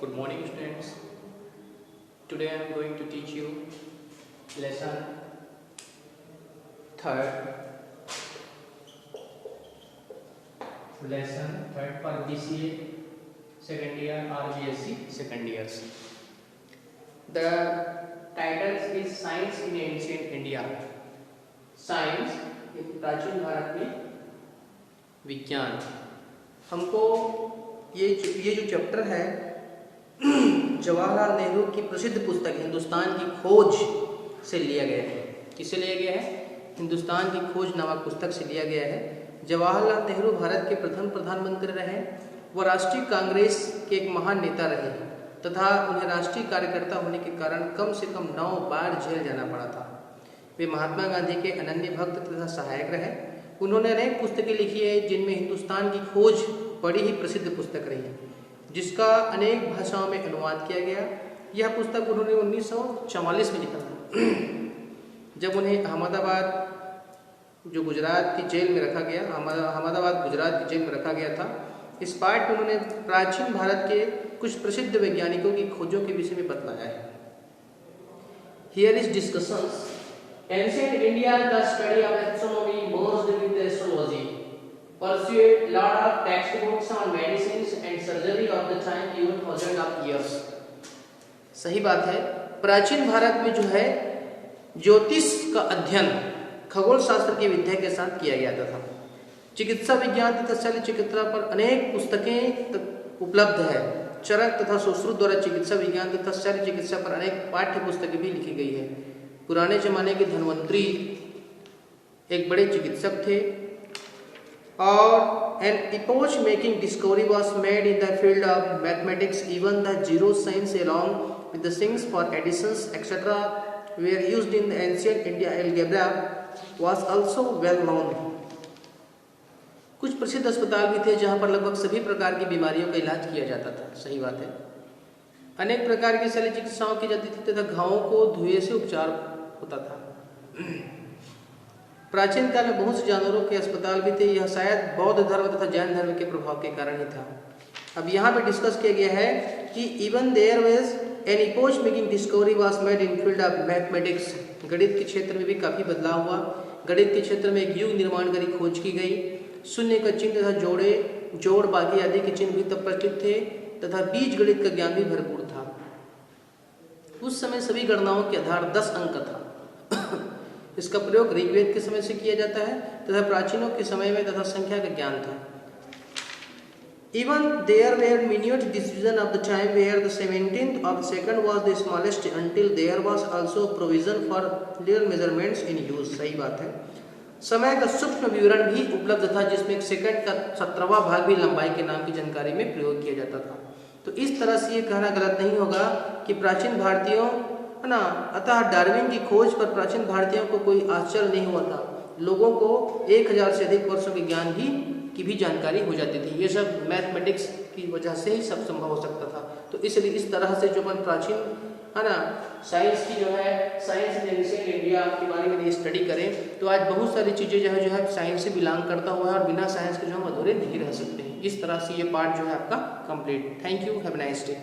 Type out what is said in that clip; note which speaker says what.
Speaker 1: Good morning, students. Today I am going to teach you lesson third. Lesson third for BCA second year or BSc second years. The title is Science in Ancient India. Science प्राचीन भारत में विज्ञान. हमको ये जो chapter है जवाहरलाल नेहरू की प्रसिद्ध पुस्तक हिंदुस्तान की खोज से लिया गया है. किससे लिया गया है? हिंदुस्तान की खोज नामक पुस्तक से लिया गया है. जवाहरलाल नेहरू भारत के प्रथम प्रधानमंत्री रहे. वह राष्ट्रीय कांग्रेस के एक महान नेता रहे तथा उन्हें राष्ट्रीय कार्यकर्ता होने के कारण कम से कम 9 बार जेल जाना पड़ा था. वे महात्मा गांधी के अनन्य भक्त तथा सहायक रहे. उन्होंने अनेक पुस्तकें लिखी है जिनमें हिंदुस्तान की खोज बड़ी ही प्रसिद्ध पुस्तक रही है जिसका अनेक भाषाओं में अनुवाद किया गया. यह पुस्तक उन्होंने 1944 में लिखा था जब उन्हें अहमदाबाद जो गुजरात की जेल में रखा गया अहमदाबाद गुजरात की जेल में रखा गया था. इस पाठ में उन्होंने प्राचीन भारत के कुछ प्रसिद्ध वैज्ञानिकों की खोजों के विषय में बतलाया है. Here is discussions. Ancient India, the study of astronomy merged with astrology. Pursued lot of textbooks on medicines and surgery of the time even thousands of years. सही बात है. प्राचीन भारत में जो है ज्योतिष का अध्ययन खगोल शास्त्र की विद्या के साथ किया जाता था. चिकित्सा विज्ञान तथा शल्य चिकित्सा पर अनेक पुस्तकें उपलब्ध है. चरक तथा सुश्रुत द्वारा चिकित्सा विज्ञान तथा शल्य चिकित्सा पर अनेक पाठ्य पुस्तकें भी लिखी गई है. पुराने जमाने के धन्वंतरी एक बड़े चिकित्सक थे और an epoch making discovery was made in the field of mathematics. Even the zero signs along with the signs for additions etc were used in the ancient India. Algebra was also well known. कुछ प्रसिद्ध अस्पताल भी थे जहां पर लगभग सभी प्रकार की बीमारियों का इलाज किया जाता था. सही बात है. अनेक प्रकार की शल्य चिकित्साओं की जाती थी तथा घावों को धुएं से उपचार होता था. प्राचीन काल में बहुत से जानवरों के अस्पताल भी थे. यह शायद बौद्ध धर्म तथा जैन धर्म के प्रभाव के कारण ही था. अब यहाँ पे डिस्कस किया गया है कि even there was an epoch making discovery was made in field of mathematics. गणित के क्षेत्र में भी काफी बदलाव हुआ. गणित के क्षेत्र में एक युग निर्माण की खोज की गई. शून्य का चिन्ह तथा जोड़ बाकी आदि के चिन्ह भी तब प्रचलित थे तथा बीज गणित का ज्ञान भी भरपूर था. उस समय सभी गणनाओं के आधार 10 अंक था. इसका प्रयोग ऋग्वेद के समय से किया जाता है तथा प्राचीनों के समय में तथा संख्या का ज्ञान था. Even there were minute division of the time where the 17th of the second was the smallest until there was also provision for little measurements in use. सही बात है. समय का सूक्ष्म विवरण भी उपलब्ध था जिसमें एक सेकंड का 17वां भाग भी लंबाई के नाम की जानकारी में प्रयोग किया जाता था. तो इस तरह से ये कहना गलत नहीं होगा कि प्राचीन भारतीयों है ना. अतः डार्विन की खोज पर प्राचीन भारतीयों को कोई आश्चर्य नहीं हुआ था. लोगों को 1000 से अधिक वर्षों के ज्ञान की भी जानकारी हो जाती थी. ये सब मैथमेटिक्स की वजह से ही सब संभव हो सकता था. तो इसलिए इस तरह से जो अपन प्राचीन है ना साइंस की जो है साइंस इन एंशिएंट इंडिया के बारे में स्टडी करें तो आज बहुत सारी चीज़ें जो है साइंस से बिलोंग करता हुआ है और बिना साइंस के जो हम अधूरे नहीं रह सकते हैं. इस तरह से ये पार्ट जो है आपका complete. Thank you. Have a nice day.